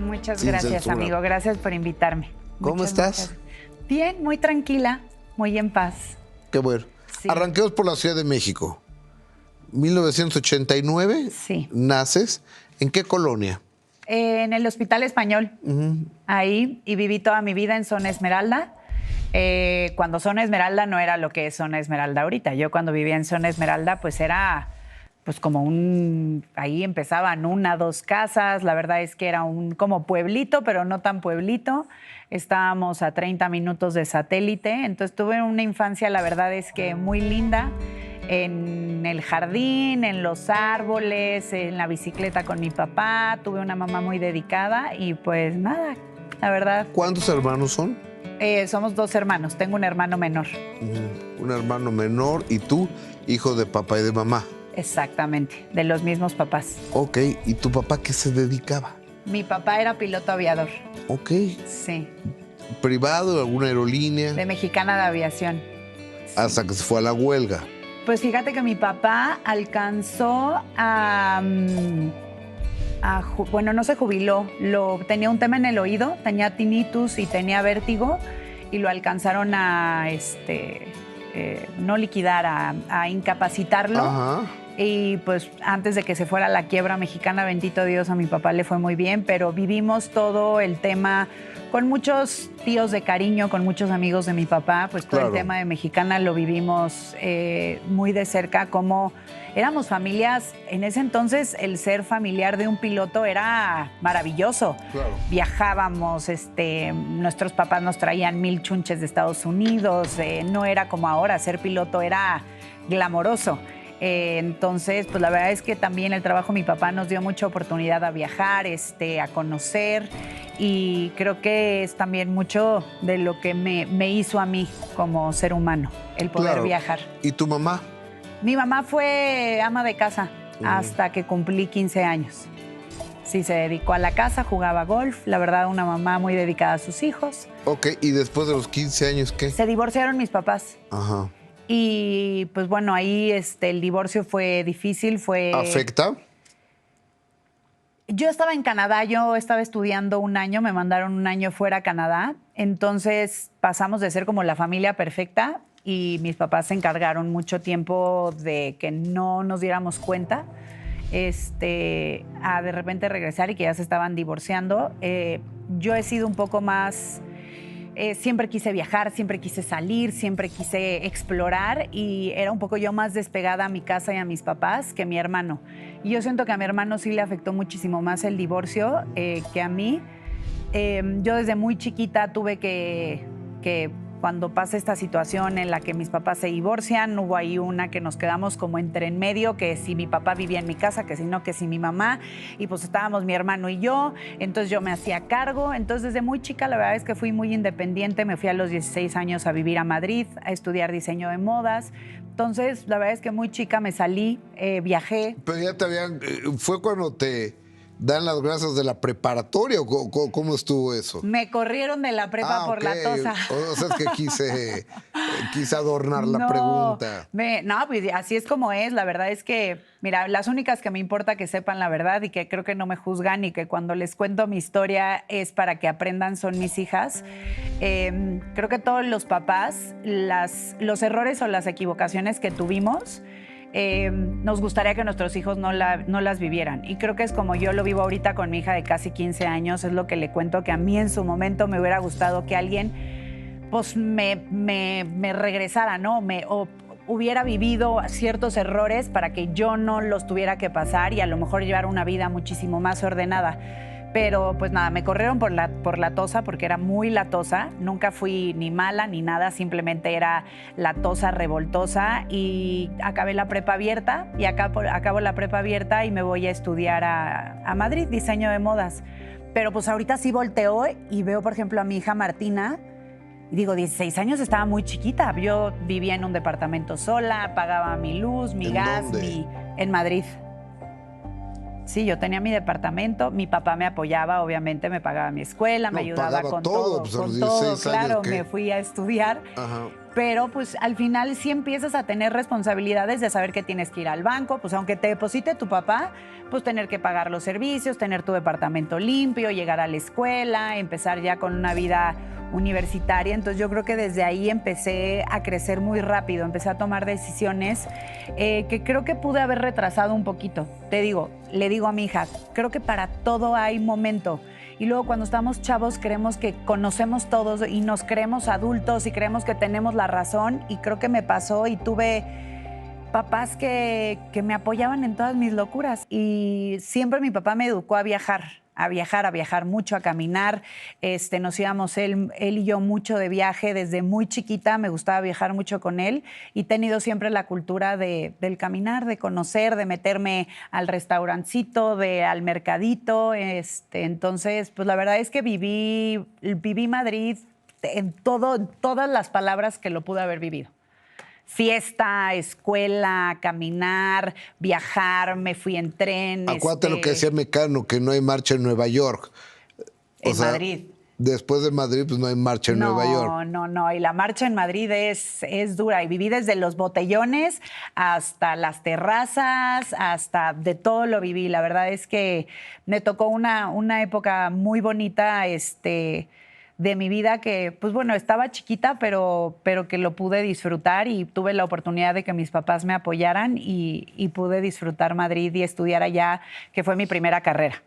Muchas sin gracias, censura. amigo. Gracias por invitarme. ¿Cómo estás? Bien, muy tranquila, muy en paz. Qué bueno. Sí. Arranquemos por la Ciudad de México. 1989 Sí. naces. ¿En qué colonia? En el Hospital Español, ahí, y viví toda mi vida en Zona Esmeralda. Cuando Zona Esmeralda no era lo que es Zona Esmeralda ahorita. Yo cuando vivía en Zona Esmeralda, pues era pues como ahí empezaban 1, 2 casas. La verdad es que era un como pueblito, pero no tan pueblito. Estábamos a 30 minutos de Satélite. Entonces tuve una infancia, la verdad es que muy linda. En el jardín, en los árboles, en la bicicleta con mi papá. Tuve una mamá muy dedicada y pues nada, la verdad. ¿Cuántos hermanos son? Somos 2 hermanos, tengo un hermano menor. Un hermano menor y tú, hijo de papá y de mamá. Exactamente, de los mismos papás. Ok, ¿y tu papá qué se dedicaba? Mi papá era piloto aviador. Ok, Sí, ¿privado, alguna aerolínea? de Mexicana de Aviación. Hasta que se fue a la huelga. Pues fíjate que mi papá alcanzó bueno, no se jubiló, tenía un tema en el oído, tenía tinnitus y tenía vértigo y lo alcanzaron a no liquidar, a incapacitarlo. Ajá. Y pues antes de que se fuera a la quiebra mexicana, bendito Dios, a mi papá le fue muy bien, pero vivimos todo el tema con muchos tíos de cariño, con muchos amigos de mi papá, pues todo Claro. el tema de Mexicana lo vivimos muy de cerca, como éramos familias. En ese entonces el ser familiar de un piloto era maravilloso. Claro. Viajábamos, nuestros papás nos traían 1000 chunches de Estados Unidos, no era como ahora, ser piloto era glamoroso. Entonces, pues la verdad es que también el trabajo de mi papá nos dio mucha oportunidad a viajar, a conocer, y creo que es también mucho de lo que me hizo a mí como ser humano, el poder Claro. viajar. ¿Y tu mamá? Mi mamá fue ama de casa hasta que cumplí 15 años. Sí, se dedicó a la casa, jugaba golf, la verdad una mamá muy dedicada a sus hijos. Ok, ¿y después de los 15 años qué? Se divorciaron mis papás. Ajá. Y pues bueno, ahí el divorcio fue difícil, ¿Afecta? Yo estaba en Canadá, yo estaba estudiando 1 año, me mandaron 1 año fuera a Canadá, entonces pasamos de ser como la familia perfecta y mis papás se encargaron mucho tiempo de que no nos diéramos cuenta, a de repente regresar y que ya se estaban divorciando. Yo he sido un poco más... siempre quise viajar, siempre quise salir, siempre quise explorar y era un poco yo más despegada a mi casa y a mis papás que mi hermano. Y yo siento que a mi hermano sí le afectó muchísimo más el divorcio que a mí. Yo desde muy chiquita tuve que cuando pasa esta situación en la que mis papás se divorcian, hubo ahí una que nos quedamos como entre en medio, que si mi papá vivía en mi casa, que si no, que si mi mamá, y pues estábamos mi hermano y yo, entonces yo me hacía cargo. Entonces desde muy chica la verdad es que fui muy independiente, me fui a los 16 años a vivir a Madrid, a estudiar diseño de modas. Entonces la verdad es que muy chica me salí, viajé. Pero ya te habían... ¿Fue cuando te dan las gracias de la preparatoria o cómo estuvo eso? Me corrieron de la prepa por la tosa. O sea, es que quise adornar la pregunta. No, pues así es como es. La verdad es que, mira, las únicas que me importa que sepan la verdad y que creo que no me juzgan y que cuando les cuento mi historia es para que aprendan son mis hijas. Creo que todos los papás, los errores o las equivocaciones que tuvimos, nos gustaría que nuestros hijos no las vivieran. Y creo que es como yo lo vivo ahorita con mi hija de casi 15 años. Es lo que le cuento, que a mí en su momento me hubiera gustado que alguien pues me regresara, ¿no? O hubiera vivido ciertos errores para que yo no los tuviera que pasar y a lo mejor llevar una vida muchísimo más ordenada. Pero pues nada, me corrieron por la tosa porque era muy latosa. Nunca fui ni mala ni nada, simplemente era latosa, revoltosa, y acabé la prepa abierta y acabo la prepa abierta y me voy a estudiar a Madrid, diseño de modas. Pero pues ahorita sí volteo y veo, por ejemplo, a mi hija Martina y digo, 16 años, estaba muy chiquita. Yo vivía en un departamento sola, pagaba mi luz, mi gas, en Madrid. Sí, yo tenía mi departamento, mi papá me apoyaba, obviamente me pagaba mi escuela, me ayudaba con todo, pues, con a los todo, 16 años, claro, ¿qué? me fui a estudiar. Ajá. pero pues al final sí empiezas a tener responsabilidades de saber que tienes que ir al banco, pues aunque te deposite tu papá, pues tener que pagar los servicios, tener tu departamento limpio, llegar a la escuela, empezar ya con una vida universitaria. Entonces yo creo que desde ahí empecé a crecer muy rápido, empecé a tomar decisiones que creo que pude haber retrasado un poquito. Te digo, le digo a mi hija, creo que para todo hay momento. Y luego cuando estamos chavos creemos que conocemos todos y nos creemos adultos y creemos que tenemos la razón, y creo que me pasó y tuve papás que me apoyaban en todas mis locuras. Y siempre mi papá me educó a viajar mucho, a caminar. Nos íbamos él y yo mucho de viaje desde muy chiquita, me gustaba viajar mucho con él y he tenido siempre la cultura del caminar, de conocer, de meterme al restaurancito, al mercadito. Entonces, pues la verdad es que viví Madrid en todas las palabras que lo pude haber vivido. Fiesta, escuela, caminar, viajar, me fui en tren. Acuérdate lo que decía Mecano, que no hay marcha en Nueva York. En Madrid. Después de Madrid, pues no hay marcha en Nueva York. No. Y la marcha en Madrid es dura. Y viví desde los botellones hasta las terrazas, hasta de todo lo viví. La verdad es que me tocó una época muy bonita, de mi vida que, pues bueno, estaba chiquita, pero que lo pude disfrutar y tuve la oportunidad de que mis papás me apoyaran y pude disfrutar Madrid y estudiar allá, que fue mi primera carrera.